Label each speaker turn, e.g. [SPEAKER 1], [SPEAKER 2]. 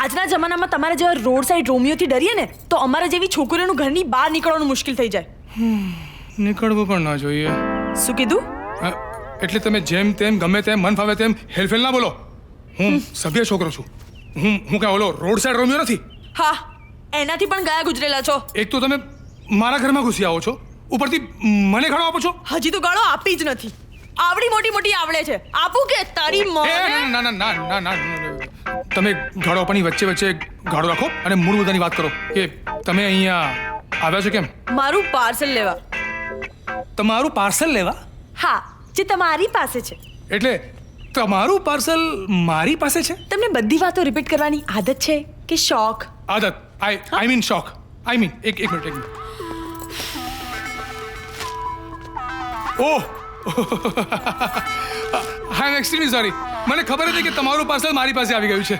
[SPEAKER 1] આજના જમાનામાં તમારા જેવા રોડ સાઈડ રોમિયોથી ડરીએ ને તો અમારા જેવી છોકરીઓનું ઘરની બહાર નીકળવાનું મુશ્કેલ થઈ જાય.
[SPEAKER 2] નીકળવું પણ ના જોઈએ.
[SPEAKER 1] શું કીધું?
[SPEAKER 2] એટલે તમે જેમ તેમ ગમે તેમ મન ફાવે તેમ હેલફેલ ના બોલો. હું સભ્ય છોકરો છું. હું કાંઈ ઓલો રોડ સાઈડ રોમિયો નથી.
[SPEAKER 1] હા, એનાથી પણ ગયા ગુજરેલા છો.
[SPEAKER 2] એક તો તમે મારા ઘરમાં ઘૂસી આવો છો, ઉપરથી મને ગાળો આપો છો.
[SPEAKER 1] હજી તો ગાળો આપી જ નથી. આવડી મોટી મોટી આવડે છે, આપું કે તારી
[SPEAKER 2] એ
[SPEAKER 1] મોં?
[SPEAKER 2] ના ના ના ના ના ના. તમે ગાળો આપવાની વચ્ચે વચ્ચે ગાળો રાખો અને મૂળ મુદ્દાની વાત કરો કે તમે અહીંયા આવ્યા છો કેમ.
[SPEAKER 1] મારું પાર્સલ લેવા.
[SPEAKER 2] તમારું પાર્સલ લેવા?
[SPEAKER 1] હા, જે તમારી પાસે છે.
[SPEAKER 2] એટલે તમારું પાર્સલ મારી પાસે છે?
[SPEAKER 1] તમને બધી વાતો રિપીટ કરવાની આદત છે કે શોખ?
[SPEAKER 2] આદત. આઈ મીન શોખ. આઈ મીન એક મિનિટ. ઓહ, આઈ એમ એક્સ્ટ્રીમલી સોરી. મને ખબર હતી કે તમારું પાર્સલ મારી પાસે આવી ગયું છે.